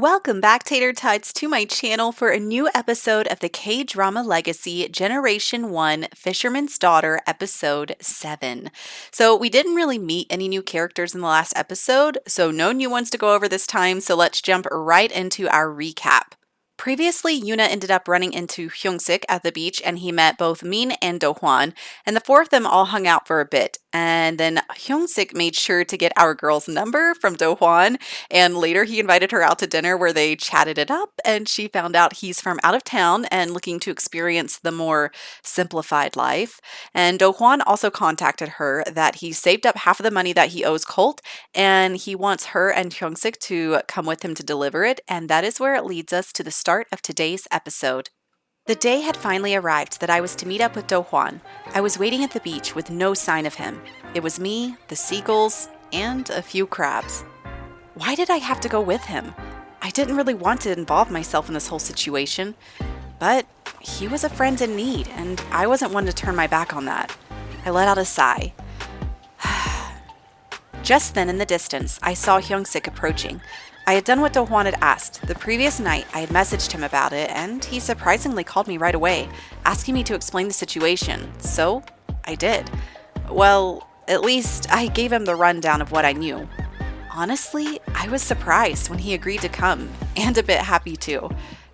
Welcome back, Tater Tots, to my channel for a new episode of the K-Drama Legacy Generation 1 Fisherman's Daughter, Episode 7. So we didn't really meet any new characters in the last episode, so no new ones to go over this time, so let's jump right into our recap. Previously, Yoonah ended up running into Hyung-sik at the beach, and he met both Min and Do-hwan, and the four of them all hung out for a bit. And then Hyung-sik made sure to get our girl's number from Do-hwan, and later he invited her out to dinner where they chatted it up, and she found out he's from out of town and looking to experience the more simplified life. And Do-hwan also contacted her that he saved up half of the money that he owes Colt, and he wants her and Hyung-sik to come with him to deliver it, and that is where it leads us to the start of today's episode. The day had finally arrived that I was to meet up with Do-hwan. I was waiting at the beach with no sign of him. It was me, the seagulls, and a few crabs. Why did I have to go with him? I didn't really want to involve myself in this whole situation, but he was a friend in need, and I wasn't one to turn my back on that. I let out a sigh. Just then in the distance, I saw Hyung-sik approaching. I had done what Do-hwan had asked. The previous night, I had messaged him about it, and he surprisingly called me right away, asking me to explain the situation. So, I did. Well, at least I gave him the rundown of what I knew. Honestly, I was surprised when he agreed to come, and a bit happy too.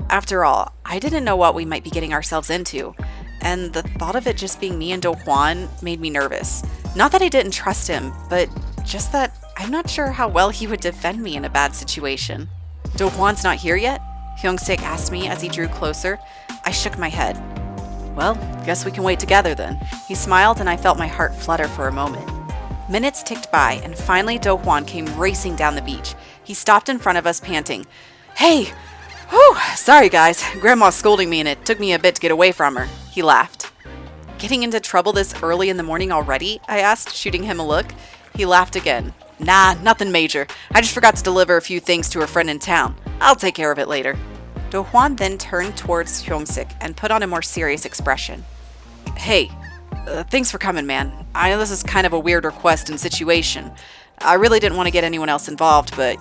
After all, I didn't know what we might be getting ourselves into, and the thought of it just being me and Do-hwan made me nervous. Not that I didn't trust him, but just that I'm not sure how well he would defend me in a bad situation. Do-hwan's not here yet? Hyung-sik asked me as he drew closer. I shook my head. Well, guess we can wait together then. He smiled and I felt my heart flutter for a moment. Minutes ticked by and finally Do-hwan came racing down the beach. He stopped in front of us panting. Hey! Whew! Sorry guys, Grandma's scolding me and it took me a bit to get away from her. He laughed. Getting into trouble this early in the morning already? I asked, shooting him a look. He laughed again. Nah, nothing major. I just forgot to deliver a few things to a friend in town. I'll take care of it later. Do-hwan then turned towards Hyung-sik and put on a more serious expression. Hey, thanks for coming, man. I know this is kind of a weird request and situation. I really didn't want to get anyone else involved, but,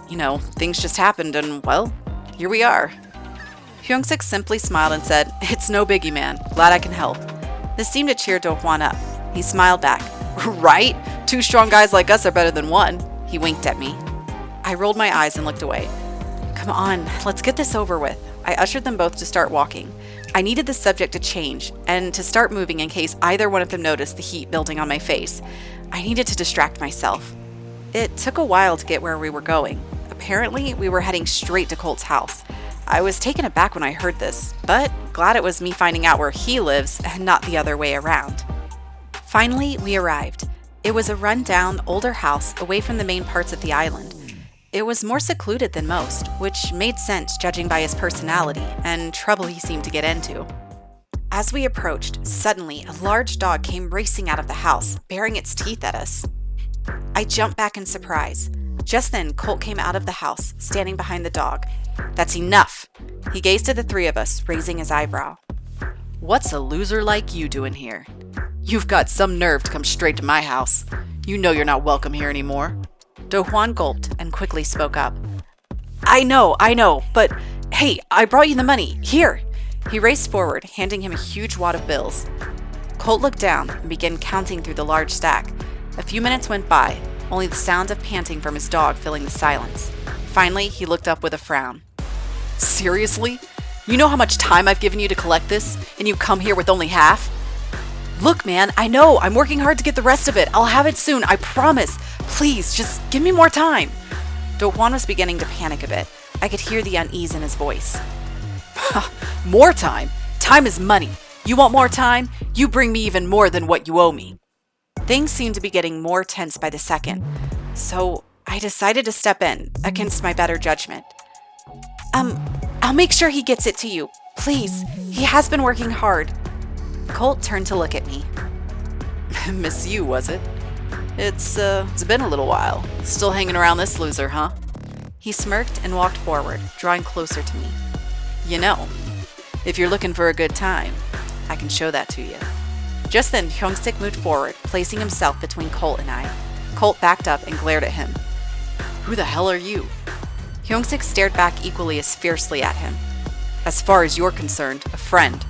things just happened and, well, here we are. Hyung-sik simply smiled and said, It's no biggie, man. Glad I can help. This seemed to cheer Do-hwan up. He smiled back. Right? 2 strong guys like us are better than 1. He winked at me. I rolled my eyes and looked away. Come on, let's get this over with. I ushered them both to start walking. I needed the subject to change and to start moving in case either one of them noticed the heat building on my face. I needed to distract myself. It took a while to get where we were going. Apparently, we were heading straight to Colt's house. I was taken aback when I heard this, but glad it was me finding out where he lives and not the other way around. Finally, we arrived. It was a run-down, older house away from the main parts of the island. It was more secluded than most, which made sense judging by his personality and trouble he seemed to get into. As we approached, suddenly a large dog came racing out of the house, baring its teeth at us. I jumped back in surprise. Just then, Colt came out of the house, standing behind the dog. That's enough! He gazed at the 3 of us, raising his eyebrow. What's a loser like you doing here? You've got some nerve to come straight to my house. You know you're not welcome here anymore. Do-hwan gulped and quickly spoke up. I know, but hey, I brought you the money. Here! He raced forward, handing him a huge wad of bills. Colt looked down and began counting through the large stack. A few minutes went by, only the sound of panting from his dog filling the silence. Finally, he looked up with a frown. Seriously? You know how much time I've given you to collect this, and you come here with only half? Look, man, I know. I'm working hard to get the rest of it. I'll have it soon. I promise. Please, just give me more time. Do-hwan was beginning to panic a bit. I could hear the unease in his voice. More time? Time is money. You want more time? You bring me even more than what you owe me. Things seemed to be getting more tense by the second, so I decided to step in, against my better judgment. I'll make sure he gets it to you. Please, he has been working hard. Colt turned to look at me. Miss you, was it? It's been a little while. Still hanging around this loser, huh? He smirked and walked forward, drawing closer to me. You know, if you're looking for a good time, I can show that to you. Just then, Hyung-sik moved forward, placing himself between Colt and I. Colt backed up and glared at him. Who the hell are you? Hyung-sik stared back equally as fiercely at him. As far as you're concerned, a friend.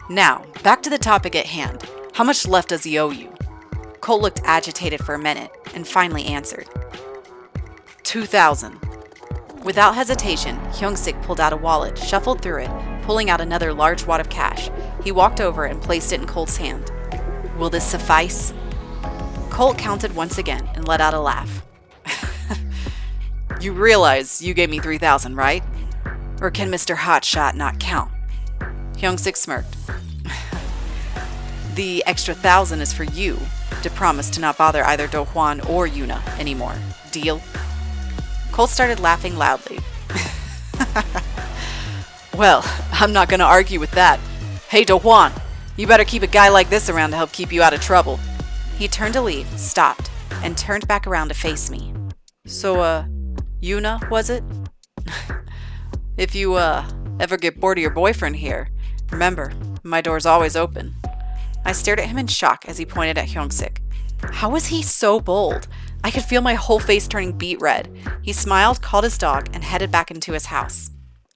Now, back to the topic at hand. How much left does he owe you? Colt looked agitated for a minute and finally answered. 2,000. Without hesitation, Hyung-sik pulled out a wallet, shuffled through it, pulling out another large wad of cash. He walked over and placed it in Colt's hand. Will this suffice? Colt counted once again and let out a laugh. You realize you gave me 3,000, right? Or can Mr. Hotshot not count? Hyung-sik smirked. The extra 1,000 is for you, to promise to not bother either Do-hwan or Yoonah anymore. Deal? Colt started laughing loudly. Well, I'm not going to argue with that. Hey, Do-hwan, you better keep a guy like this around to help keep you out of trouble. He turned to leave, stopped, and turned back around to face me. So, Yoonah, was it? If you, ever get bored of your boyfriend here, remember, my door's always open. I stared at him in shock as he pointed at Hyung-sik. How was he so bold? I could feel my whole face turning beet red. He smiled, called his dog, and headed back into his house.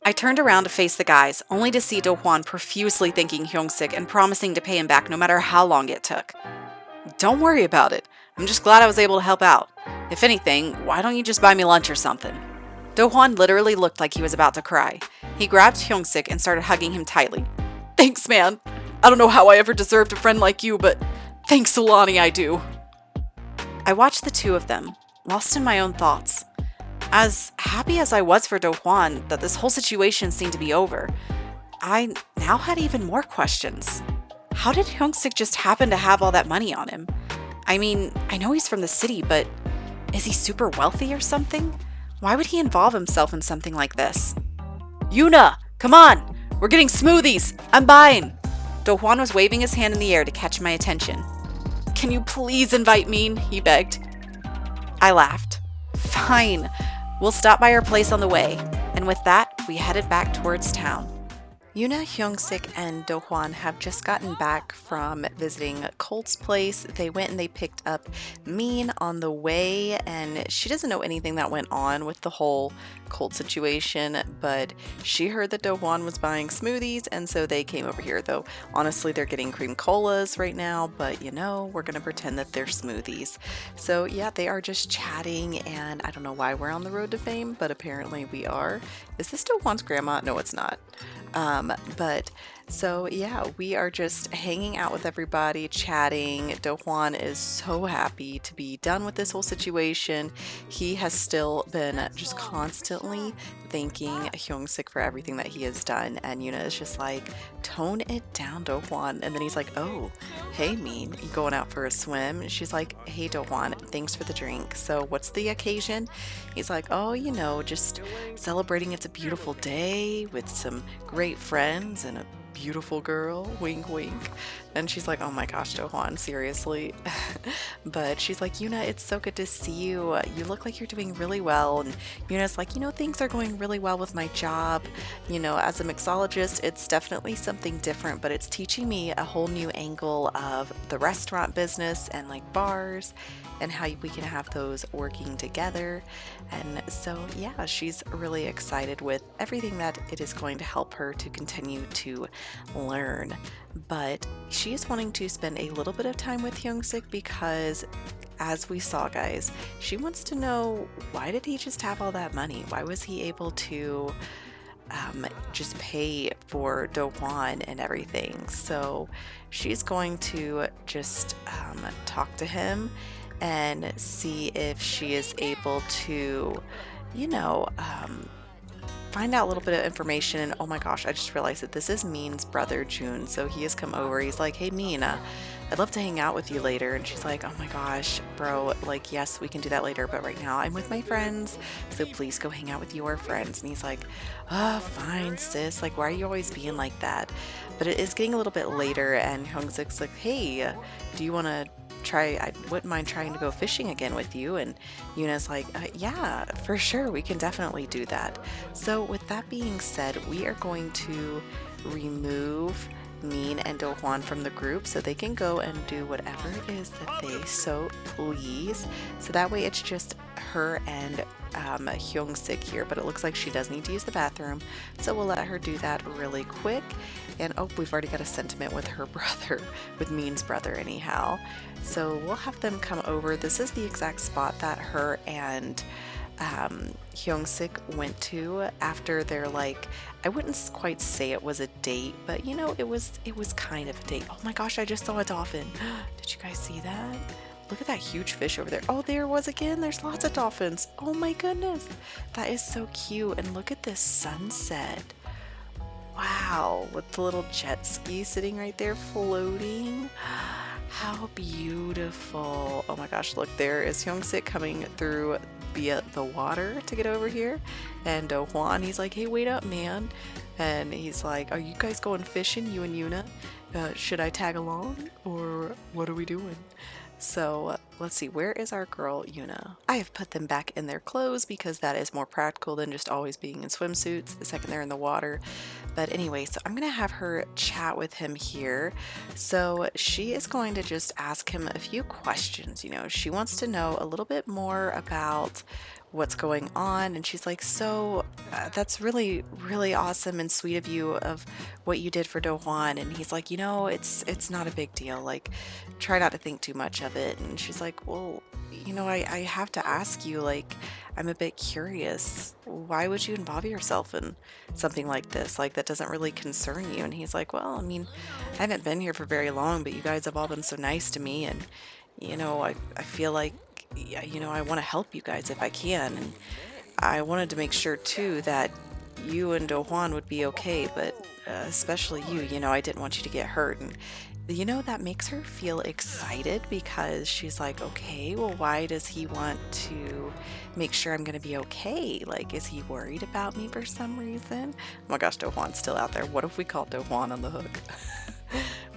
I turned around to face the guys, only to see Do-hwan profusely thanking Hyung-sik and promising to pay him back no matter how long it took. Don't worry about it. I'm just glad I was able to help out. If anything, why don't you just buy me lunch or something? Do-hwan literally looked like he was about to cry. He grabbed Hyung-sik and started hugging him tightly. Thanks, man. I don't know how I ever deserved a friend like you, but thanks, Solani, I do. I watched the two of them, lost in my own thoughts. As happy as I was for Do-hwan that this whole situation seemed to be over, I now had even more questions. How did Hyung-sik just happen to have all that money on him? I mean, I know he's from the city, but is he super wealthy or something? Why would he involve himself in something like this? Yoonah, come on! We're getting smoothies! I'm buying! Do-hwan was waving his hand in the air to catch my attention. Can you please invite me? He begged. I laughed. Fine. We'll stop by our place on the way. And with that, we headed back towards town. Yoonah, Hyung-sik, and Do-hwan have just gotten back from visiting Colt's place. They went and they picked up Min on the way, and she doesn't know anything that went on with the whole Colt situation, but she heard that Do-hwan was buying smoothies, and so they came over here. Though honestly, they're getting cream colas right now, but you know, we're gonna pretend that they're smoothies. So yeah, they are just chatting, and I don't know why we're on the road to fame, but apparently we are. Is this Do-hwan's grandma? No, it's not. But so yeah, we are just hanging out with everybody, chatting. Do-hwan is so happy to be done with this whole situation. He has still been just constantly thanking Hyung-sik for everything that he has done, and Yoonah is just like, tone it down, Do-hwan. And then he's like, oh, hey Min, you going out for a swim? And she's like, hey Do-hwan, thanks for the drink. So what's the occasion? He's like, oh, you know, just celebrating it's a beautiful day with some great friends and a beautiful girl, wink wink. And she's like, oh my gosh, Do-hwan, seriously. But she's like, Yoonah, it's so good to see you. You look like you're doing really well. And Yoonah's like, you know, things are going really well with my job. You know, as a mixologist, it's definitely something different, but it's teaching me a whole new angle of the restaurant business and like bars and how we can have those working together. And so yeah, she's really excited with everything that it is going to help her to continue to learn. But she is wanting to spend a little bit of time with Hyung-sik because, as we saw, guys, she wants to know, why did he just have all that money? Why was he able to just pay for Do-hwan and everything? So she's going to just talk to him and see if she is able to, you know, find out a little bit of information. And oh my gosh, I just realized that this is Min's brother, June. So he has come over. He's like, hey Min, I'd love to hang out with you later. And she's like, oh my gosh, bro, like, yes, we can do that later, but right now I'm with my friends, so please go hang out with your friends. And he's like, oh, fine, sis, like, why are you always being like that? But it is getting a little bit later, and Hyung-sik's like, hey, do you want to try, I wouldn't mind trying to go fishing again with you. And Yoonah's like, yeah, for sure, we can definitely do that. So with that being said, we are going to remove Min and Do-hwan from the group so they can go and do whatever it is that they so please. So that way it's just her and Hyung-sik here, but it looks like she does need to use the bathroom, so we'll let her do that really quick. And oh, we've already got a sentiment with her brother, with Min's brother anyhow. So we'll have them come over. This is the exact spot that her and Hyung-sik went to after their, like, I wouldn't quite say it was a date, but you know, it was kind of a date. Oh my gosh, I just saw a dolphin. Did you guys see that? Look at that huge fish over there. Oh, there it was again. There's lots of dolphins. Oh my goodness. That is so cute. And look at this sunset. Wow, with the little jet ski sitting right there floating. How beautiful. Oh my gosh, look, there is Hyung-sik coming through via the water to get over here. And Do-hwan, he's like, hey, wait up, man. And he's like, are you guys going fishing, you and Yoonah? Should I tag along? Or what are we doing? So let's see, where is our girl Yoonah? I have put them back in their clothes because that is more practical than just always being in swimsuits the second they're in the water. But anyway, so I'm gonna have her chat with him here. So she is going to just ask him a few questions. You know, she wants to know a little bit more about what's going on, and she's like, so that's really awesome and sweet of you of what you did for Do-hwan. And he's like, you know, it's not a big deal, like, try not to think too much of it. And she's like, well, you know, I have to ask you, like, I'm a bit curious, why would you involve yourself in something like this? Like, that doesn't really concern you. And he's like, well, I mean, I haven't been here for very long, but you guys have all been so nice to me, and you know, I feel like, you know, I want to help you guys if I can. And I wanted to make sure too that you and Do-hwan would be okay, but especially you know, I didn't want you to get hurt. And you know, that makes her feel excited because she's like, okay, well, why does he want to make sure I'm gonna be okay? Like, is he worried about me for some reason? Oh my gosh, Do-hwan's still out there. What if we call Do-hwan on the hook?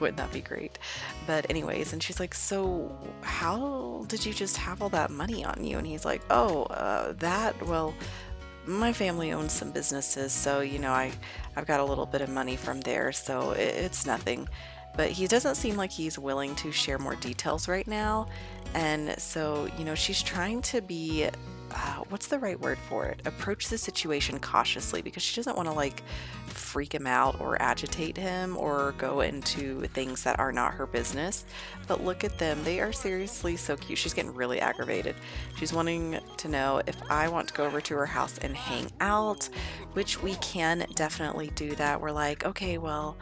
Wouldn't that be great? But anyways, and she's like, so how did you just have all that money on you? And he's like, oh, well, my family owns some businesses, so you know, I've got a little bit of money from there, so it's nothing. But he doesn't seem like he's willing to share more details right now. And so, you know, she's trying to be what's the right word for it? Approach the situation cautiously, because she doesn't want to, like, freak him out or agitate him or go into things that are not her business. But look at them. They are seriously so cute. She's getting really aggravated. She's wanting to know if I want to go over to her house and hang out, which we can definitely do that. We're like, okay, well,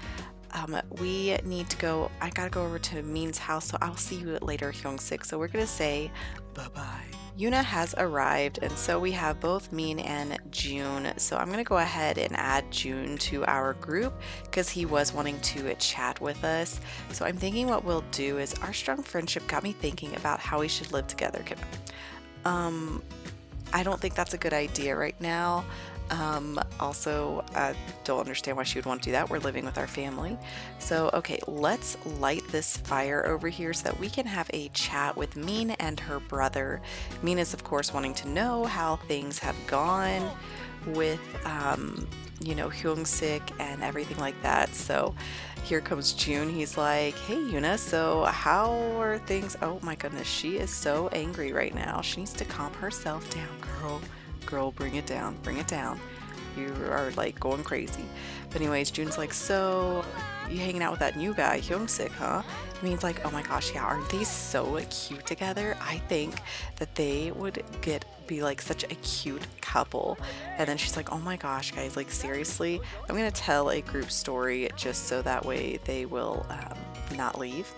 we need to go. I gotta go over to Min's house, so I'll see you later, Hyung-sik. So we're gonna say bye-bye. Yoonah has arrived, and so we have both Min and June. So I'm gonna go ahead and add June to our group because he was wanting to chat with us. So I'm thinking what we'll do is, our strong friendship got me thinking about how we should live together. I don't think that's a good idea right now. Also, I don't understand why she would want to do that. We're living with our family. So, okay, let's light this fire over here so that we can have a chat with Min and her brother. Min is, of course, wanting to know how things have gone with, you know, Hyung-sik and everything like that. So here comes June. He's like, hey, Yoonah, so how are things? Oh my goodness, she is so angry right now. She needs to calm herself down, girl, bring it down. You are, like, going crazy. But anyways, June's like, so you hanging out with that new guy, Hyung-sik, huh? I mean, it's like, oh my gosh, yeah, aren't they so cute together? I think that they would be like such a cute couple. And then she's like, oh my gosh, guys, like, seriously, I'm gonna tell a group story just so that way they will not leave.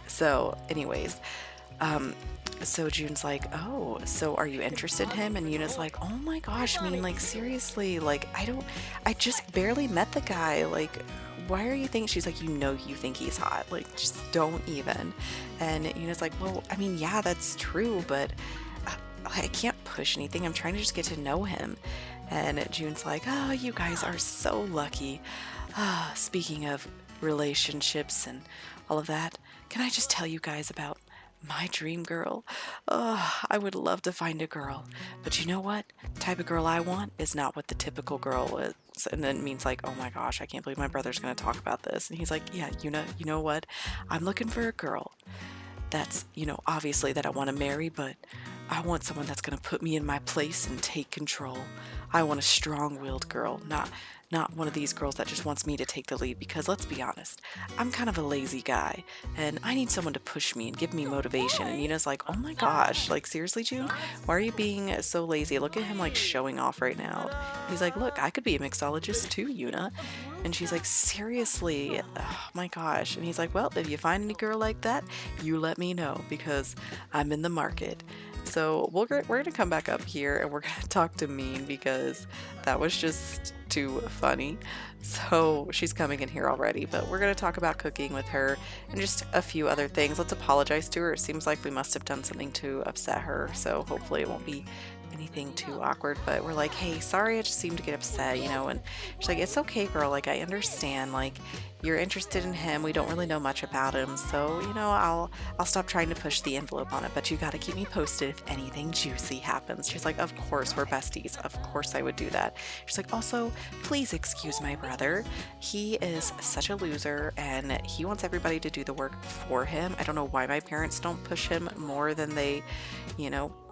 So anyways, so June's like, oh, so are you interested in him? And Yoonah's like, oh my gosh, I mean, like, seriously, like, I just barely met the guy, like, why are you thinking? She's like, you know, you think he's hot, like, just don't even. And Yoonah's like, well, I mean, yeah, that's true, but I can't push anything. I'm trying to just get to know him. And June's like, oh, you guys are so lucky. Speaking of relationships and all of that, can I just tell you guys about my dream girl? I would love to find a girl, but you know what? The type of girl I want is not what the typical girl bounce. And then Min's like, oh my gosh, I can't believe my brother's going to talk about this. And he's like, yeah, Yoonah, you know what? I'm looking for a girl that's, obviously that I want to marry, but I want someone that's going to put me in my place and take control. I want a strong-willed girl, not one of these girls that just wants me to take the lead, because let's be honest, I'm kind of a lazy guy and I need someone to push me and give me motivation. And Yoonah's like, oh my gosh, like seriously, June, why are you being so lazy? Look at him like showing off right now. He's like, look, I could be a mixologist too, Yoonah. And she's like, seriously, oh my gosh. And he's like, well, if you find any girl like that, you let me know, because I'm in the market. So we're going to come back up here and we're going to talk to Min, because that was just too funny. So she's coming in here already, but we're going to talk about cooking with her and just a few other things. Let's apologize to her. It seems like we must have done something to upset her, so hopefully it won't be anything too awkward. But we're like, hey, sorry, I just seemed to get upset, and she's like, it's okay, girl, like I understand, like you're interested in him, we don't really know much about him, so I'll stop trying to push the envelope on it, but you got to keep me posted if anything juicy happens. She's like, of course, we're besties, of course I would do that. She's like, also, please excuse my brother, he is such a loser and he wants everybody to do the work for him. I don't know why my parents don't push him more than they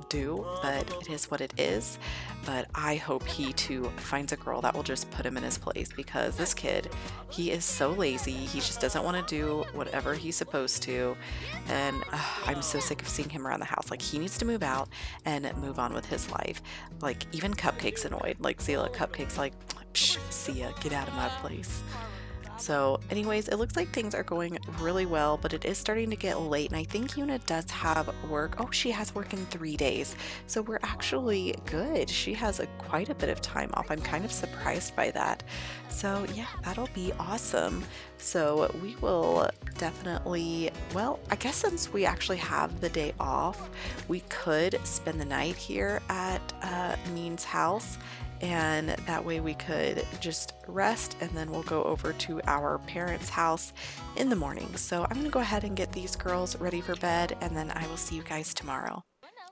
do, but it is what it is. But I hope he too finds a girl that will just put him in his place, because this kid, he is so lazy. He just doesn't want to do whatever he's supposed to, and I'm so sick of seeing him around the house. Like, he needs to move out and move on with his life. Like, even Cupcake's annoyed. Like, Zila, Cupcake's like, psh, see ya, get out of my place. So anyways, it looks like things are going really well, but it is starting to get late, and I think Yoonah does have work. Oh, she has work in 3 days, so we're actually good. She has quite a bit of time off. I'm kind of surprised by that. So yeah, that'll be awesome. So we will definitely, well, I guess since we actually have the day off, we could spend the night here at Min's house, and that way we could just rest, and then we'll go over to our parents' house in the morning. So I'm gonna go ahead and get these girls ready for bed, and then I will see you guys tomorrow.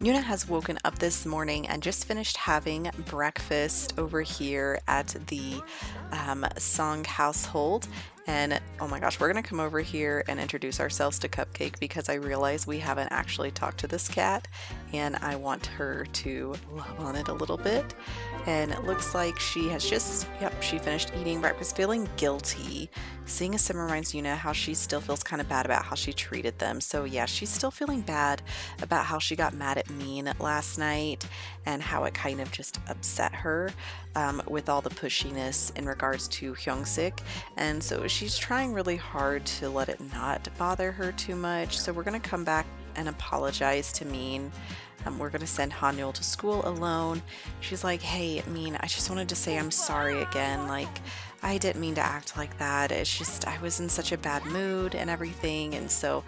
Yoonah has woken up this morning and just finished having breakfast over here at the Song household. And oh my gosh, we're gonna come over here and introduce ourselves to Cupcake, because I realize we haven't actually talked to this cat and I want her to love on it a little bit. And it looks like she has just, she finished eating breakfast feeling guilty. Seeing a sim reminds Yoonah how she still feels kind of bad about how she treated them. So yeah, she's still feeling bad about how she got mad at Min last night and how it kind of just upset her with all the pushiness in regards to Hyung-sik. And so she's trying really hard to let it not bother her too much. So we're going to come back and apologize to Min. We're going to send Hanyul to school alone. She's like, hey, Min, I just wanted to say I'm sorry again. Like, I didn't mean to act like that. It's just, I was in such a bad mood and everything. And so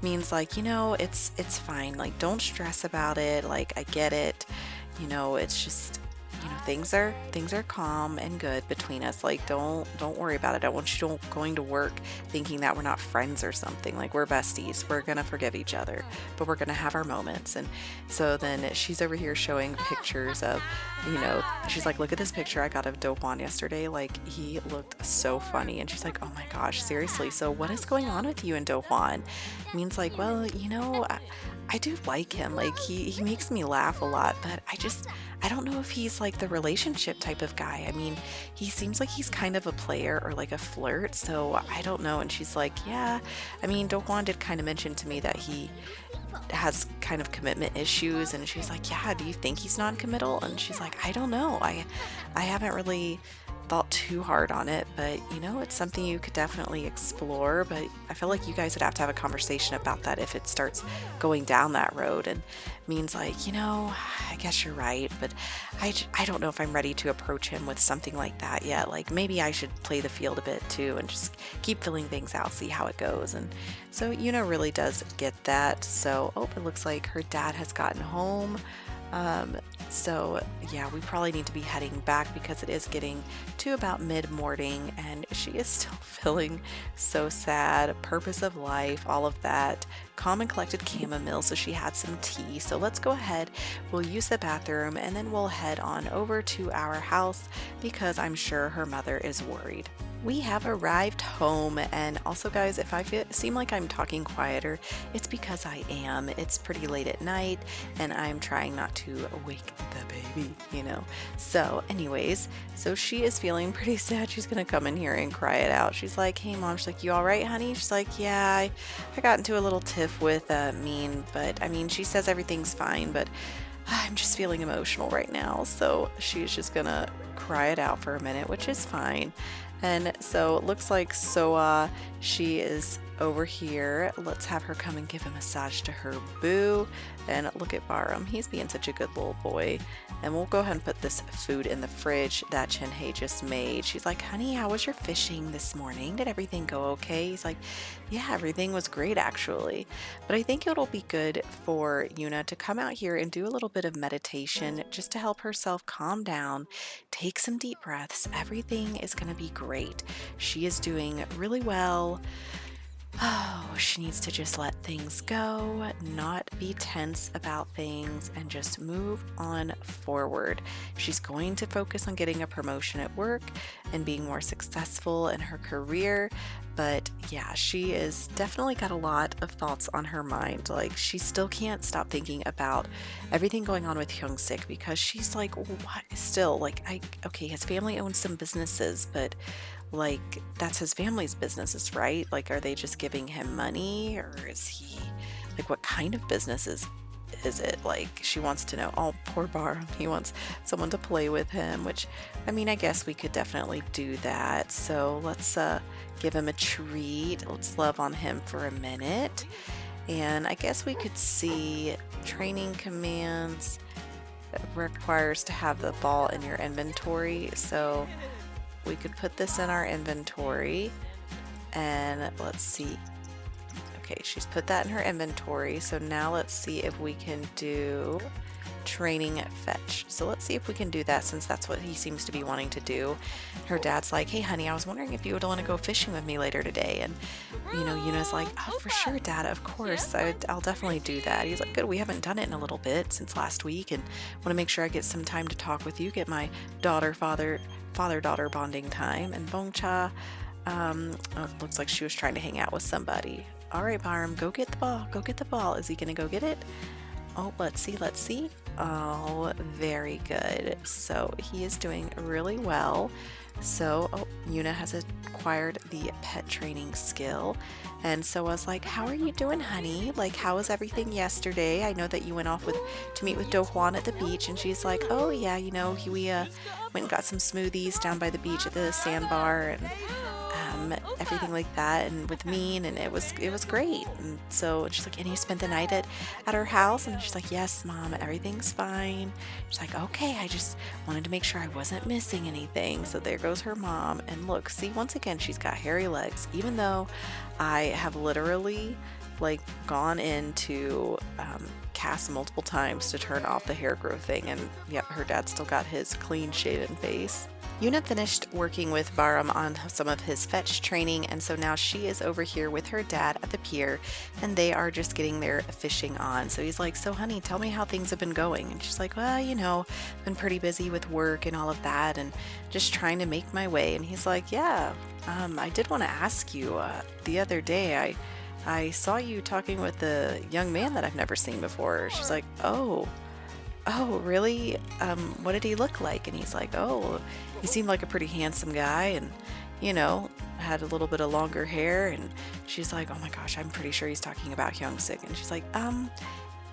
Min's like, it's fine. Like, don't stress about it. Like, I get it. It's just, things are calm and good between us. Like, don't worry about it. I don't want you going to work thinking that we're not friends or something. Like, we're besties. We're gonna forgive each other, but we're gonna have our moments. And so then she's over here showing pictures of, she's like, look at this picture I got of Do-hwan yesterday. Like, he looked so funny. And she's like, oh my gosh, seriously, so what is going on with you and Do-hwan? Min's like, well, I do like him. Like, he makes me laugh a lot, but I don't know if he's like the relationship type of guy. I mean, he seems like he's kind of a player or like a flirt, so I don't know. And she's like, yeah, I mean, Do-hwan did kind of mention to me that he has kind of commitment issues, and she's like, yeah, do you think he's non-committal? And she's like, I don't know. I haven't really thought too hard on it, but it's something you could definitely explore. But I feel like you guys would have to have a conversation about that if it starts going down that road. And Min's like, I guess you're right, but I don't know if I'm ready to approach him with something like that yet. Like, maybe I should play the field a bit too and just keep filling things out, see how it goes. And so Yoonah really does get that. So it looks like her dad has gotten home. So yeah, we probably need to be heading back because it is getting to about mid-morning and she is still feeling so sad. Purpose of life, all of that. Calm and collected chamomile, so she had some tea. So let's go ahead, we'll use the bathroom and then we'll head on over to our house because I'm sure her mother is worried. We have arrived home, and also guys, if I seem like I'm talking quieter, it's because I am. It's pretty late at night and I'm trying not to wake the baby, you know. So anyways, so she is feeling pretty sad. She's gonna come in here and cry it out. She's like, hey mom, she's like, you all right, honey? She's like, yeah, I got into a little tiff with Mean, but I mean, she says everything's fine, but I'm just feeling emotional right now. So she's just gonna cry it out for a minute, which is fine. And so it looks like Soa, she is over here. Let's have her come and give a massage to her boo. And look at Barum, he's being such a good little boy. And we'll go ahead and put this food in the fridge that Chinhei just made. She's like, honey, how was your fishing this morning? Did everything go okay? He's like, yeah, everything was great actually. But I think it'll be good for Yoonah to come out here and do a little bit of meditation just to help herself calm down, take some deep breaths. Everything is going to be great. She is doing really well. Oh, she needs to just let things go, not be tense about things, and just move on forward. She's going to focus on getting a promotion at work and being more successful in her career. But yeah, she is definitely got a lot of thoughts on her mind. Like, she still can't stop thinking about everything going on with Hyung-sik because she's like, what? Still, like, okay, his family owns some businesses, but like, that's his family's businesses, right? Like, are they just giving him money, or is he, like, what kind of business is it? Like, she wants to know. Oh, poor Bar, he wants someone to play with him, which, I mean, I guess we could definitely do that. So let's give him a treat. Let's love on him for a minute. And I guess we could see training commands requires to have the ball in your inventory. So we could put this in our inventory, and let's see. Okay, she's put that in her inventory. So now let's see if we can do training fetch. So let's see if we can do that, since that's what he seems to be wanting to do. Her dad's like, hey honey, I was wondering if you would want to go fishing with me later today. And you know, Yoonah's like, oh, for sure dad, of course, I'll definitely do that. He's like, good, we haven't done it in a little bit since last week, and want to make sure I get some time to talk with you, get my father-daughter bonding time. And Bongcha, it looks like she was trying to hang out with somebody. All right, Barum, go get the ball. Is he gonna go get it? Oh, let's see. Oh, very good. So he is doing really well. So, Yoonah has acquired the pet training skill. And so I was like, how are you doing, honey? Like, how was everything yesterday? I know that you went off to meet with Do-hwan at the beach. And she's like, oh yeah, you know, we went and got some smoothies down by the beach at the sandbar, and everything like that, and with Mean, and it was great. And so she's like, and you spent the night at her house? And she's like, yes mom, everything's fine. She's like, okay, I just wanted to make sure I wasn't missing anything. So there goes her mom, and look, see, once again, she's got hairy legs, even though I have literally like gone into CAS multiple times to turn off the hair growth thing, and yep, her dad still got his clean shaven face. Yoonah finished working with Barum on some of his fetch training, and so now she is over here with her dad at the pier, and they are just getting their fishing on. So he's like, so honey, tell me how things have been going. And she's like, well, you know, been pretty busy with work and all of that, and just trying to make my way. And he's like, yeah, I did want to ask you, the other day I saw you talking with a young man that I've never seen before. She's like, oh, really? What did he look like? And he's like, oh, he seemed like a pretty handsome guy, and, you know, had a little bit of longer hair. And she's like, oh my gosh, I'm pretty sure he's talking about Hyung-sik. And she's like,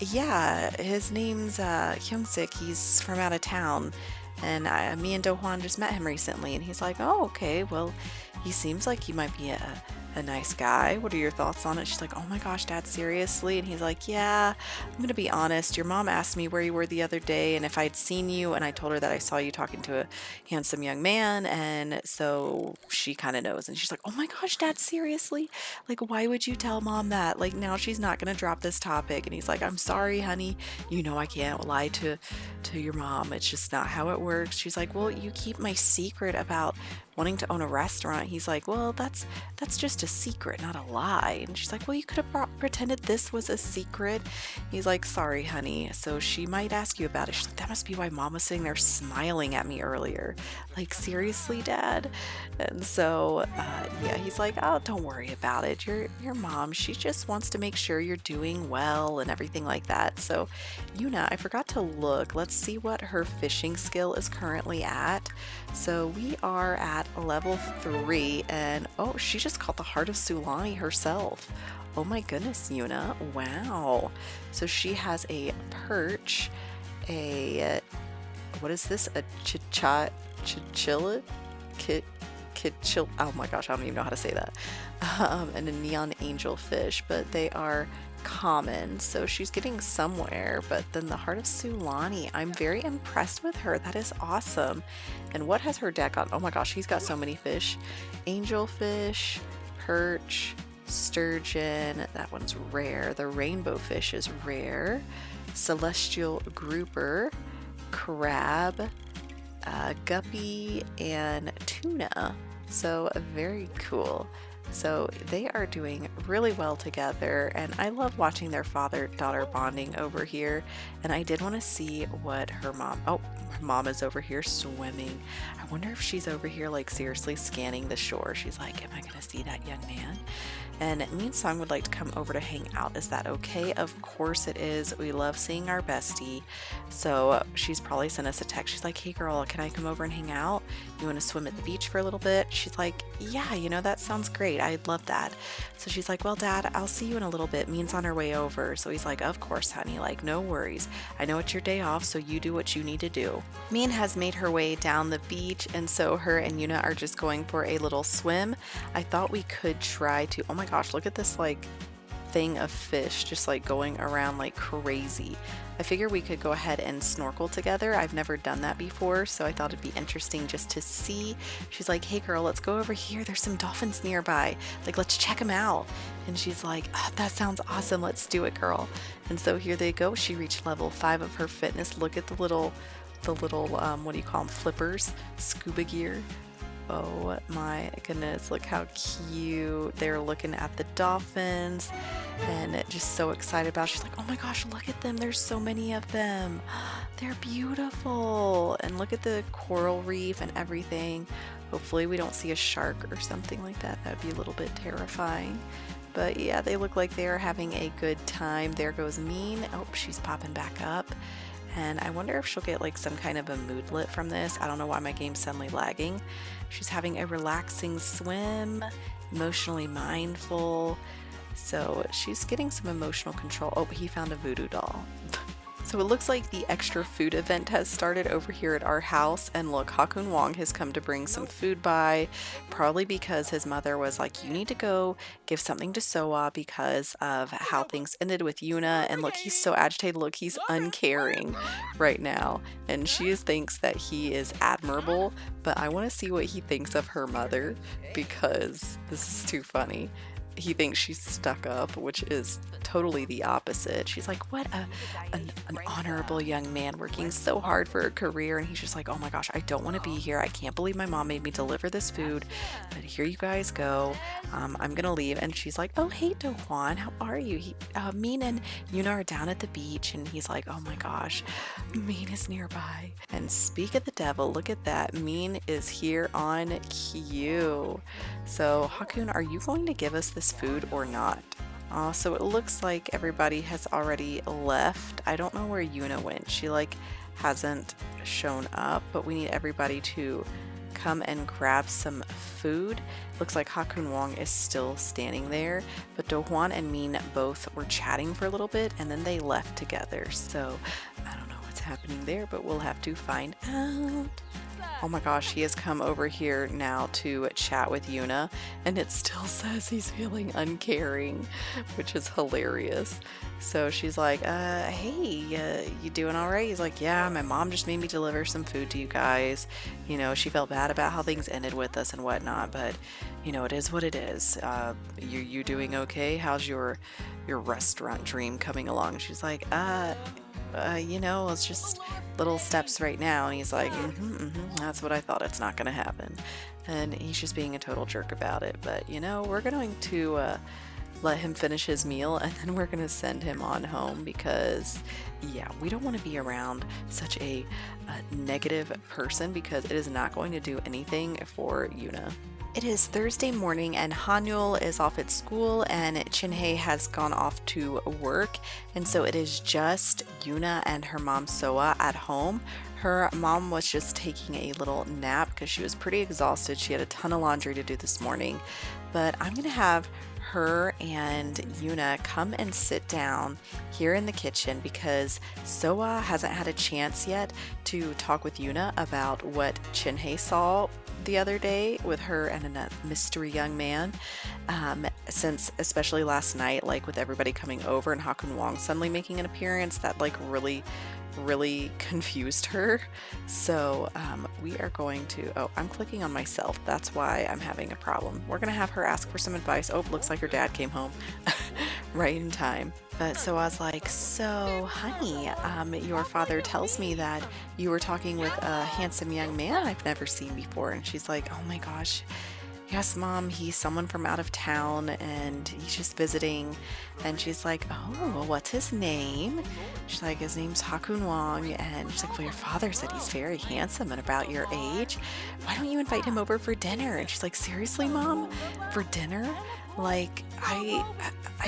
yeah, his name's Hyung-sik. He's from out of town, and me and Do-hwan just met him recently. And he's like, oh, okay, well, he seems like he might be a nice guy. What are your thoughts on it? She's like, oh my gosh, Dad, seriously? And he's like, yeah, I'm gonna be honest. Your mom asked me where you were the other day and if I'd seen you, and I told her that I saw you talking to a handsome young man, and so she kind of knows. And she's like, oh my gosh, Dad, seriously? Like, why would you tell Mom that? Like, now she's not gonna drop this topic. And he's like, I'm sorry, honey. You know I can't lie to your mom. It's just not how it works. She's like, well, you keep my secret about wanting to own a restaurant. He's like, well, that's just a secret, not a lie. And she's like, well, you could have pretended this was a secret. He's like, sorry, honey. So she might ask you about it. She's like, that must be why Mom was sitting there smiling at me earlier. Like, seriously, Dad? And so, yeah, he's like, oh, don't worry about it. Your mom, she just wants to make sure you're doing well and everything like that. So, Yoonah, I forgot to look. Let's see what her fishing skill is currently at. So we are at level 3, and oh, she just caught the heart of Sulani herself. Oh my goodness, Yoonah. Wow. So she has a perch, what is this? A chichilla? Oh my gosh, I don't even know how to say that. And a neon angel fish, but they are common, so she's getting somewhere. But then the heart of Sulani, I'm very impressed with her. That is awesome. And what has her deck on? Oh my gosh, he's got so many fish. Angelfish, perch, sturgeon, that one's rare. The rainbow fish is rare. Celestial grouper, crab, guppy, and tuna. So very cool. So they are doing really well together, and I love watching their father-daughter bonding over here. And I did want to see what her mom is over here swimming. I wonder if she's over here like seriously scanning the shore. She's like, am I gonna see that young man? And me and Song would like to come over to hang out. Is that okay? Of course it is. We love seeing our bestie. So she's probably sent us a text. She's like, hey girl, can I come over and hang out? You want to swim at the beach for a little bit? She's like, yeah, that sounds great. I'd love that. So she's like, well, Dad, I'll see you in a little bit. Mean's on her way over. So he's like, of course, honey, like no worries. I know it's your day off, so you do what you need to do. Mean has made her way down the beach, and so her and Yoonah are just going for a little swim. I thought we could try to, oh my gosh, look at this like thing of fish just like going around like crazy. I figure we could go ahead and snorkel together. I've never done that before, so I thought it'd be interesting just to see. She's like, hey girl, let's go over here. There's some dolphins nearby. Like, let's check them out. And she's like, oh, that sounds awesome. Let's do it, girl. And so here they go. She reached level 5 of her fitness. Look at the little what do you call them? Flippers, scuba gear. Oh my goodness, look how cute. They're looking at the dolphins and just so excited about it. She's like, oh my gosh, look at them. There's so many of them. They're beautiful. And look at the coral reef and everything. Hopefully we don't see a shark or something like that. That would be a little bit terrifying. But yeah, they look like they are having a good time. There goes Mean. Oh, she's popping back up. And I wonder if she'll get like some kind of a moodlet from this. I don't know why my game's suddenly lagging. She's having a relaxing swim, emotionally mindful. So she's getting some emotional control. Oh, he found a voodoo doll. So it looks like the extra food event has started over here at our house, and look, Hakun Wong has come to bring some food by, probably because his mother was like, you need to go give something to Soa because of how things ended with Yoonah. And look, he's so agitated. Look, he's uncaring right now, and she thinks that he is admirable, but I want to see what he thinks of her mother because this is too funny. He thinks she's stuck up, which is totally the opposite. She's like, what an honorable young man working so hard for a career. And he's just like, oh my gosh, I don't want to be here. I can't believe my mom made me deliver this food, but here you guys go. I'm gonna leave. And she's like, oh hey Do-hwan, how are you? Mean and Yoonah are down at the beach, and he's like, oh my gosh, Mean is nearby. And speak of the devil, look at that, Mean is here on cue. So Hakun, are you going to give us this food or not? So it looks like everybody has already left. I don't know where Yoonah went. She like hasn't shown up, but we need everybody to come and grab some food. Looks like Hakun Wong is still standing there, but Do-hwan and Mean both were chatting for a little bit and then they left together. So I don't know what's happening there, but we'll have to find out. Oh my gosh, he has come over here now to chat with Yoonah, and it still says he's feeling uncaring, which is hilarious. So she's like, hey, you doing all right? He's like, yeah, my mom just made me deliver some food to you guys. You know, she felt bad about how things ended with us and whatnot, but, you know, it is what it is. You doing okay? How's your restaurant dream coming along? She's like, you know, it's just little steps right now. And he's like, that's what I thought. It's not going to happen. And he's just being a total jerk about it. But, you know, we're going to let him finish his meal, and then we're going to send him on home because, yeah, we don't want to be around such a negative person because it is not going to do anything for Yoonah. It is Thursday morning and Hanyul is off at school and Chinhae has gone off to work, and so it is just Yoonah and her mom Soa at home. Her mom was just taking a little nap because she was pretty exhausted. She had a ton of laundry to do this morning, but I'm gonna have her and Yoonah come and sit down here in the kitchen because Soa hasn't had a chance yet to talk with Yoonah about what Chinhae saw the other day with her and a mystery young man, since especially last night, like with everybody coming over and Hakun Wong suddenly making an appearance, that like really confused her. So we are going to, I'm clicking on myself, that's why I'm having a problem. We're gonna have her ask for some advice. Oh, looks like her dad came home right in time. But so I was like, so honey, your father tells me that you were talking with a handsome young man I've never seen before. And she's like, oh my gosh, yes, Mom, he's someone from out of town and he's just visiting. And she's like, oh, well, what's his name? She's like, his name's Hakun Wong. And she's like, well, your father said he's very handsome and about your age. Why don't you invite him over for dinner? And she's like, seriously, Mom? For dinner? Like, I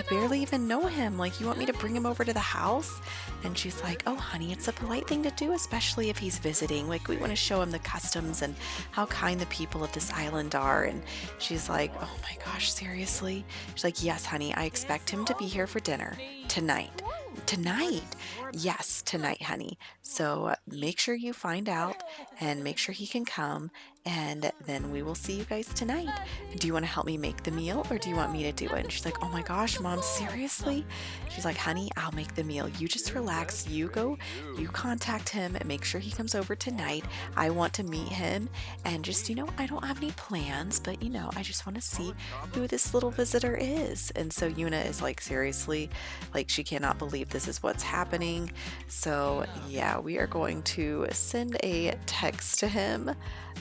barely even know him. Like, you want me to bring him over to the house? And she's like, oh, honey, it's a polite thing to do, especially if he's visiting. Like, we want to show him the customs and how kind the people of this island are. And she's like, oh my gosh, seriously? She's like, yes, honey, I expect him to be here for dinner tonight. Tonight? Yes, tonight, honey. So make sure you find out and make sure he can come, and then we will see you guys tonight. Do you want to help me make the meal or do you want me to do it? And she's like, oh my gosh, Mom, seriously? She's like, honey, I'll make the meal. You just relax. You go, you contact him and make sure he comes over tonight. I want to meet him, and just, you know, I don't have any plans, but, you know, I just want to see who this little visitor is. And so Yoonah is like, seriously, like she cannot believe this is what's happening. So yeah, we are going to send a text to him.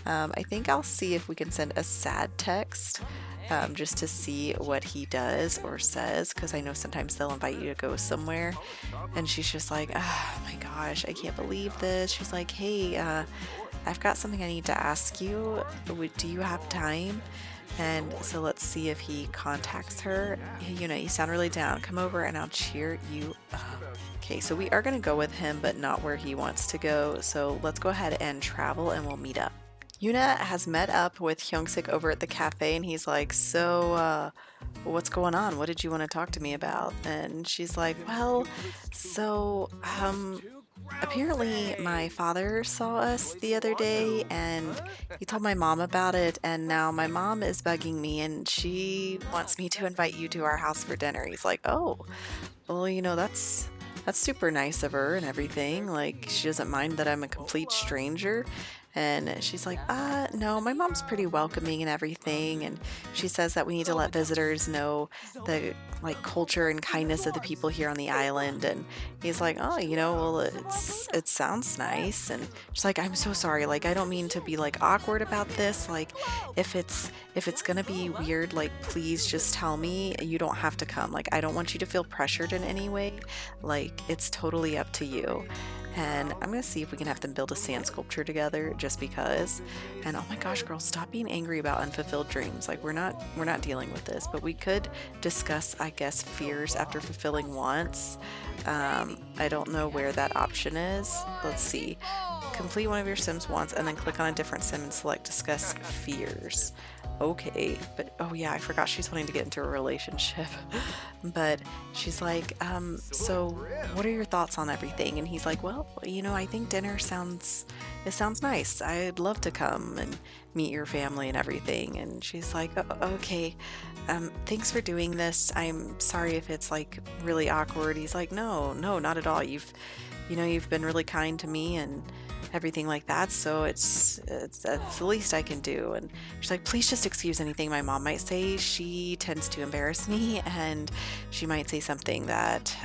I think I'll see if we can send a sad text, just to see what he does or says, because I know sometimes they'll invite you to go somewhere. And she's just like, oh my gosh, I can't believe this. She's like, hey, I've got something I need to ask you. Do you have time? And so let's see if he contacts her. Hey, Yoonah, you sound really down. Come over and I'll cheer you up. Okay, so we are going to go with him, but not where he wants to go. So let's go ahead and travel and we'll meet up. Yoonah has met up with Hyung-sik over at the cafe, and he's like, so, what's going on? What did you want to talk to me about? And she's like, well, so, apparently my father saw us the other day and he told my mom about it, and now my mom is bugging me and she wants me to invite you to our house for dinner. He's like, oh, well, you know, that's super nice of her and everything. Like, she doesn't mind that I'm a complete stranger. And she's like, no, my mom's pretty welcoming and everything. And she says that we need to let visitors know the like culture and kindness of the people here on the island. And he's like, oh, you know, well, it sounds nice. And she's like, I'm so sorry. Like, I don't mean to be like awkward about this. Like, if it's gonna be weird, like, please just tell me. You don't have to come. Like, I don't want you to feel pressured in any way. Like, it's totally up to you. And I'm gonna see if we can have them build a sand sculpture together, just because. And oh my gosh, girl, stop being angry about unfulfilled dreams. Like, we're not dealing with this, but we could discuss, I guess, fears after fulfilling wants. I don't know where that option is. Let's see, complete one of your sims once and then click on a different sim and select discuss fears. Okay, but oh yeah, I forgot she's wanting to get into a relationship. But she's like, so what are your thoughts on everything? And he's like, well, I think dinner sounds nice. I'd love to come and meet your family and everything. And she's like, okay, thanks for doing this. I'm sorry if it's like really awkward. He's like, no, not at all. You've been really kind to me and everything like that, so it's the least I can do. And she's like, please just excuse anything my mom might say. She tends to embarrass me, and she might say something that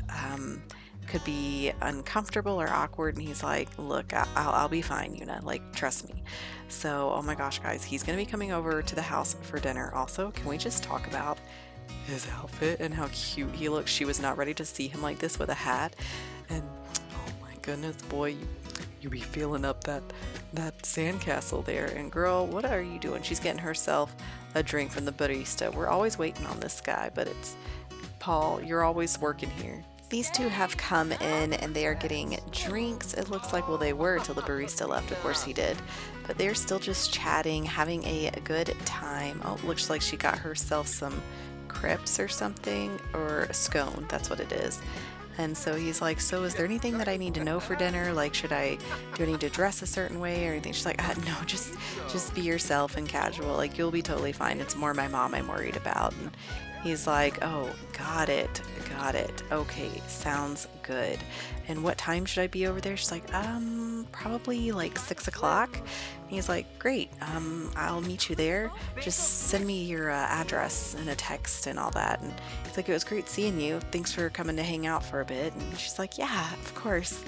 could be uncomfortable or awkward. And he's like, look, I'll be fine, Yoonah, like, trust me. So oh my gosh, guys, he's gonna be coming over to the house for dinner. Also, can we just talk about his outfit and how cute he looks? She was not ready to see him like this with a hat. And oh my goodness, boy, you be filling up that sandcastle there. And girl, what are you doing? She's getting herself a drink from the barista. We're always waiting on this guy, but it's Paul, you're always working here. These two have come in and they are getting drinks. It looks like, well, they were till the barista left. Of course he did. But they're still just chatting, having a good time. Oh, looks like she got herself some crepes or something, or a scone. That's what it is. And so he's like, so is there anything that I need to know for dinner? Like, do I need to dress a certain way or anything? She's like, no, just be yourself and casual. Like, you'll be totally fine. It's more my mom I'm worried about. And he's like, oh, got it. Okay, sounds good. And what time should I be over there? She's like, probably like 6 o'clock. And he's like, great, I'll meet you there. Just send me your address and a text and all that. And he's like, it was great seeing you. Thanks for coming to hang out for a bit. And she's like, yeah, of course.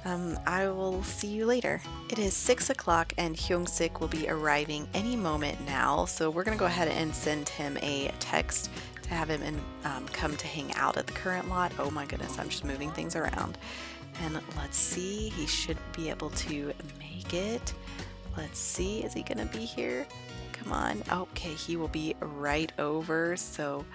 I will see you later. It is 6 o'clock and Hyung-sik will be arriving any moment now. So we're going to go ahead and send him a text to have him come to hang out at the current lot. Oh my goodness, I'm just moving things around. And let's see, he should be able to make it. Let's see, is he gonna be here? Come on. Okay, he will be right over. So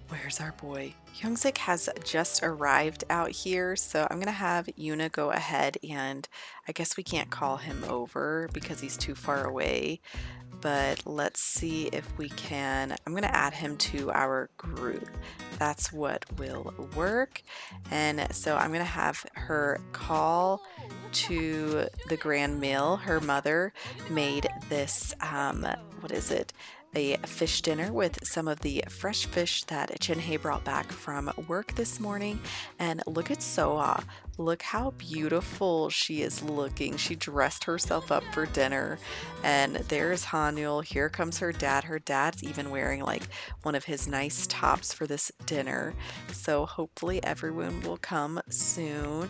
where's our boy? Hyung-sik has just arrived out here, so I'm gonna have Yoonah go ahead, and I guess we can't call him over because he's too far away. But let's see if we can. I'm going to add him to our group. That's what will work. And so I'm going to have her call to the grand meal. Her mother made this, what is it? A fish dinner with some of the fresh fish that Jinhae brought back from work this morning. And look at Soa. Look how beautiful she is looking. She dressed herself up for dinner. And there's Hanul. Here comes her dad. Her dad's even wearing like one of his nice tops for this dinner. So hopefully everyone will come soon.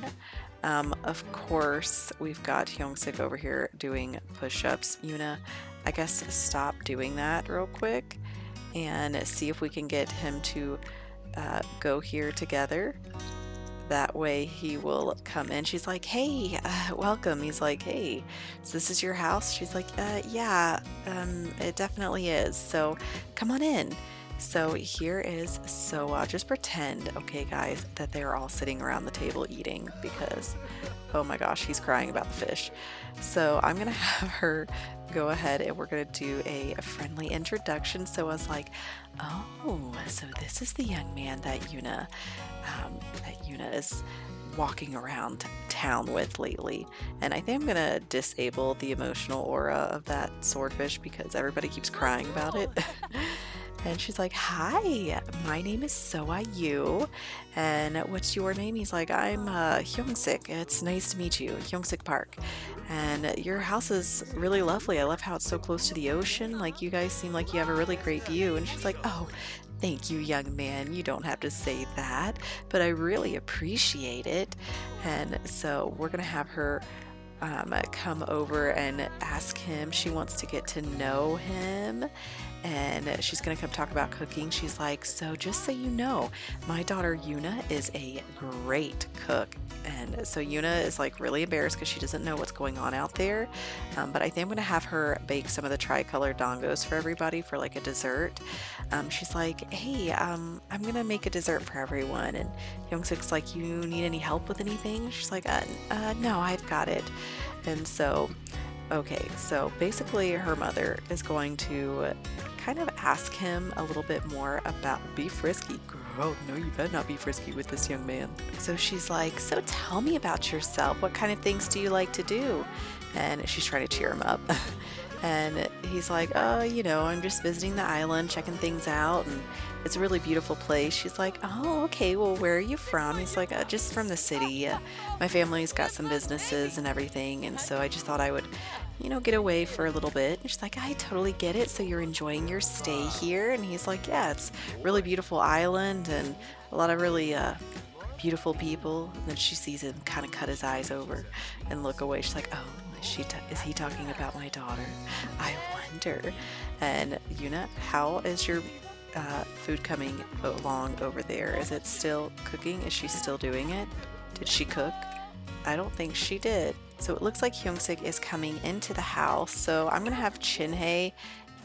Of course, we've got Hyung-sik over here doing push-ups. Yoonah, I guess stop doing that real quick and see if we can get him to go here together. That way he will come in. She's like, hey, welcome. He's like, hey, so this is your house? She's like, yeah, it definitely is. So come on in. So here is Soa. Just pretend, okay, guys, that they're all sitting around the table eating because, oh my gosh, he's crying about the fish. So I'm going to have her go ahead and we're going to do a friendly introduction. So I was like, oh, so this is the young man that Yoonah is walking around town with lately. And I think I'm going to disable the emotional aura of that swordfish because everybody keeps crying about it. And she's like, hi, my name is Soa Yu. And what's your name? He's like, I'm Hyung-sik. It's nice to meet you, Hyung-sik Park. And your house is really lovely. I love how it's so close to the ocean. Like, you guys seem like you have a really great view. And she's like, oh, thank you, young man. You don't have to say that, but I really appreciate it. And so we're going to have her come over and ask him. She wants to get to know him. And she's going to come talk about cooking. She's like, so just so you know, my daughter Yoonah is a great cook. And so Yoonah is like really embarrassed because she doesn't know what's going on out there. But I think I'm gonna have her bake some of the tri-colored dongos for everybody for like a dessert. She's like, hey, I'm gonna make a dessert for everyone. And Hyung-sik's like, you need any help with anything? She's like, no, I've got it. And so, okay, so basically her mother is going to kind of ask him a little bit more about be frisky. Girl, no, you better not be frisky with this young man. So she's like, so tell me about yourself. What kind of things do you like to do? And she's trying to cheer him up. And he's like, oh, I'm just visiting the island, checking things out, and it's a really beautiful place. She's like, oh, okay, well, where are you from? He's like, just from the city. My family's got some businesses and everything, and so I just thought I would, get away for a little bit. And she's like, I totally get it. So you're enjoying your stay here? And he's like, yeah, it's a really beautiful island and a lot of really beautiful people. And then she sees him kind of cut his eyes over and look away. She's like, oh, is he talking about my daughter? I wonder. And Yoonah, how is your food coming along over there? Is it still cooking? Is she still doing it? Did she cook? I don't think she did. So it looks like Hyung-sik is coming into the house. So I'm gonna have Chin-hae.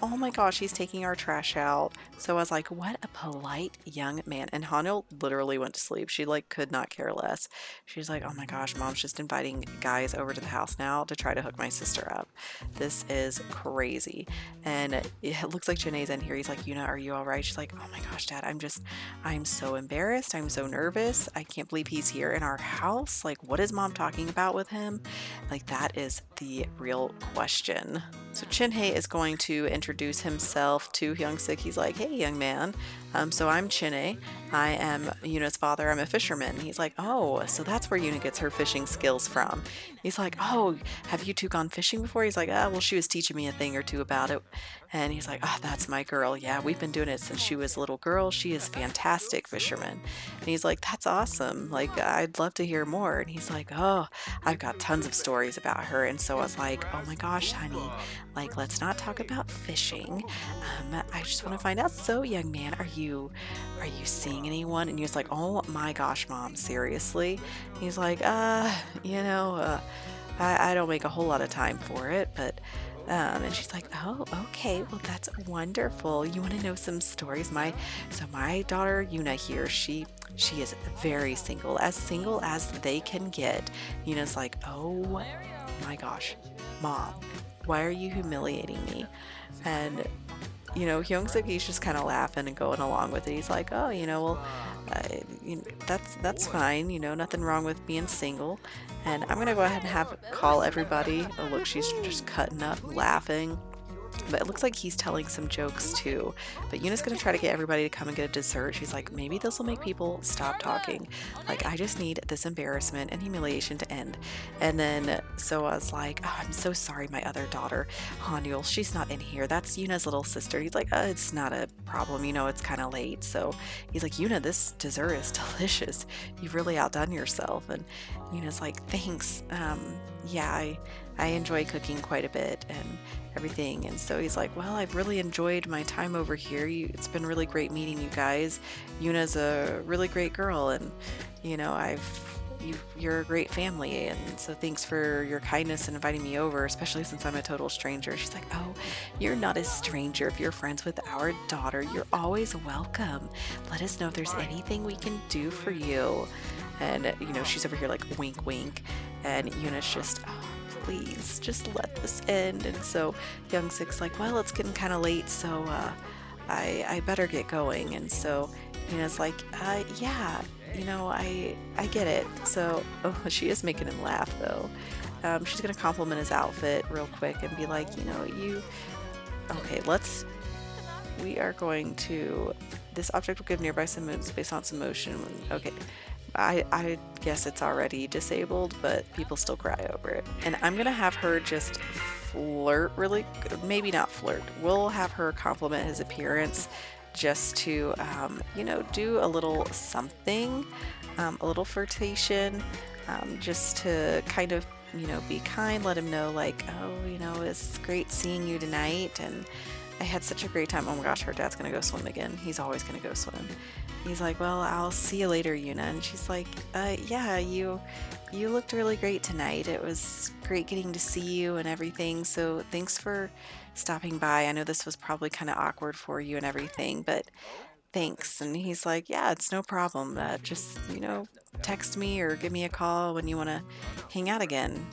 Oh my gosh, he's taking our trash out. So I was like, what a polite young man. And Hanul literally went to sleep. She could not care less. She's like, oh my gosh, mom's just inviting guys over to the house now to try to hook my sister up. This is crazy. And it looks like Janae's in here. He's like, Yoonah, are you all right? She's like, oh my gosh, Dad, I'm so embarrassed. I'm so nervous. I can't believe he's here in our house. Like, what is mom talking about with him? Like, that is the real question. So Chin-hae is going to introduce himself to Hyung-sik. He's like, hey, young man. So I'm Chin-hae. I am Yoonah's father. I'm a fisherman. He's like, oh, so that's where Yoonah gets her fishing skills from. He's like, oh, have you two gone fishing before? He's like, well, she was teaching me a thing or two about it. And he's like, oh, that's my girl. Yeah, we've been doing it since she was a little girl. She is fantastic fisherman. And he's like, that's awesome. Like, I'd love to hear more. And he's like, oh, I've got tons of stories about her. And so I was like, oh my gosh, honey, like, let's not talk about fishing. I just want to find out. So, young man, are you seeing anyone? And he was like, oh my gosh, mom, seriously? He's like, I don't make a whole lot of time for it, but and she's like, oh, okay, well, that's wonderful. You want to know some stories? My daughter Yoonah here, she is very single as they can get. Yoonah's like, oh my gosh, mom, why are you humiliating me? And Hyung-sik, he's just kind of laughing and going along with it. He's like, oh, well, that's fine. Nothing wrong with being single. And I'm gonna go ahead and call everybody. Oh, look, she's just cutting up, laughing. But it looks like he's telling some jokes too. But Yoonah's gonna try to get everybody to come and get a dessert. She's like, maybe this will make people stop talking. Like, I just need this embarrassment and humiliation to end. And then, so I was like, oh, I'm so sorry, my other daughter, Hanul, she's not in here. That's Yoonah's little sister. He's like, it's not a problem. It's kind of late. So he's like, Yoonah, this dessert is delicious. You've really outdone yourself. And Yoonah's like, thanks. Yeah, I enjoy cooking quite a bit and everything. And so he's like, well, I've really enjoyed my time over here. It's been really great meeting you guys. Yoonah's a really great girl, and you're a great family, and so thanks for your kindness and inviting me over, especially since I'm a total stranger. She's like, oh, you're not a stranger. If you're friends with our daughter, you're always welcome. Let us know if there's anything we can do for you. And she's over here like wink wink, and Yoonah's just, oh, please just let this end. And so Hyung-sik's like, well, it's getting kind of late, so I better get going. And so Yoonah's like, yeah, I get it. So, oh, she is making him laugh though. She's gonna compliment his outfit real quick and be like, okay, we are going to, this object will give nearby some moves based on some motion. Okay, I guess it's already disabled, but people still cry over it. And I'm gonna have her just flirt maybe not flirt. We'll have her compliment his appearance just to, do a little something, a little flirtation, just to kind of, be kind, let him know like, oh, it's great seeing you tonight, and I had such a great time. Oh my gosh, her dad's gonna go swim again. He's always gonna go swim. He's like, well, I'll see you later, Yoonah. And she's like, yeah, you looked really great tonight. It was great getting to see you and everything. So thanks for stopping by. I know this was probably kind of awkward for you and everything, but thanks. And he's like, yeah, it's no problem. Just, text me or give me a call when you want to hang out again.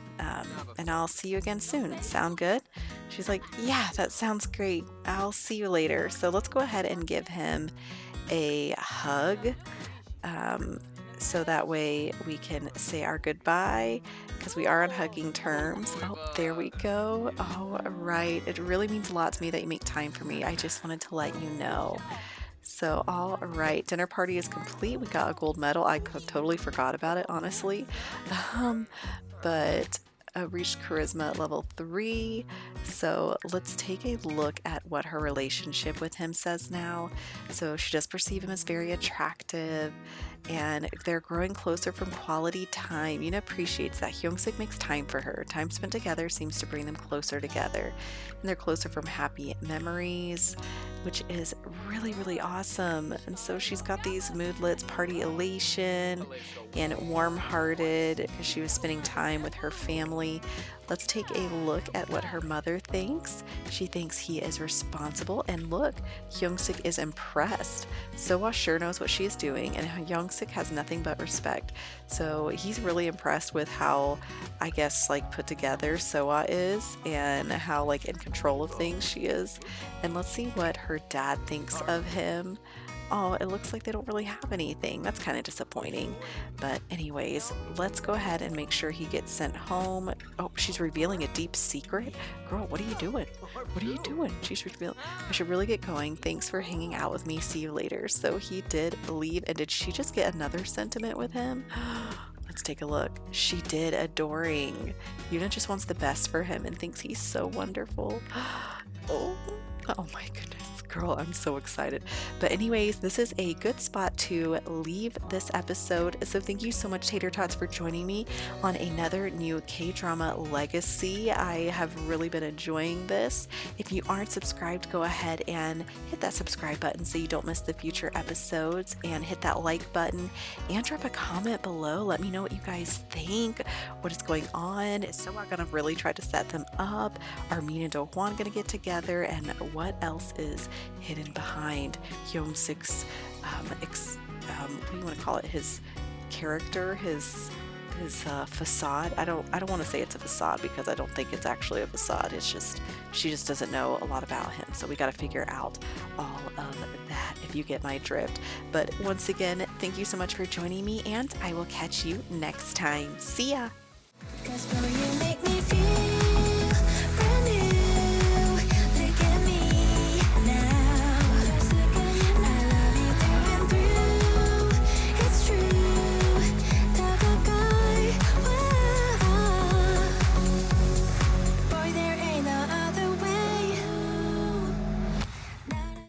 And I'll see you again soon. Sound good? She's like, yeah, that sounds great. I'll see you later. So let's go ahead and give him a hug. So that way we can say our goodbye because we are on hugging terms. Oh, there we go. Oh, right. It really means a lot to me that you make time for me. I just wanted to let you know. So, all right, dinner party is complete. We got a gold medal. I totally forgot about it, honestly. But reached charisma level 3. So let's take a look at what her relationship with him says now. So she does perceive him as very attractive, and they're growing closer from quality time. Yoonah appreciates that Hyung-sik makes time for her. Time spent together seems to bring them closer together, and they're closer from happy memories, which is really, really awesome. And so she's got these moodlets, party elation, and warm-hearted because she was spending time with her family. Let's take a look at what her mother thinks. She thinks he is responsible, and look, Hyung-sik is impressed. So-wha sure knows what she is doing, and Hyung-sik has nothing but respect. So he's really impressed with how, I guess, like put together So-wha is, and how like in control of things she is. And let's see what her dad thinks of him. Oh, it looks like they don't really have anything. That's kind of disappointing. But anyways, let's go ahead and make sure he gets sent home. Oh, she's revealing a deep secret? Girl, what are you doing? What are you doing? She's revealing. I should really get going. Thanks for hanging out with me. See you later. So he did leave. And did she just get another sentiment with him? Let's take a look. She did. Adoring. Yoonah just wants the best for him and thinks he's so wonderful. Oh my goodness. Girl, I'm so excited. But anyways, this is a good spot to leave this episode. So thank you so much, Tater Tots, for joining me on another new K-drama legacy. I have really been enjoying this. If you aren't subscribed, go ahead and hit that subscribe button so you don't miss the future episodes, and hit that like button and drop a comment below. Let me know what you guys think, what is going on. So we're gonna really try to set them up. Are me and Do-hwan gonna get together, and what else is hidden behind Hyung-sik's what do you want to call it, his character, his facade. I don't want to say it's a facade because I don't think it's actually a facade. It's just she just doesn't know a lot about him, so we got to figure out all of that, if you get my drift. But once again, thank you so much for joining me, and I will catch you next time. See ya.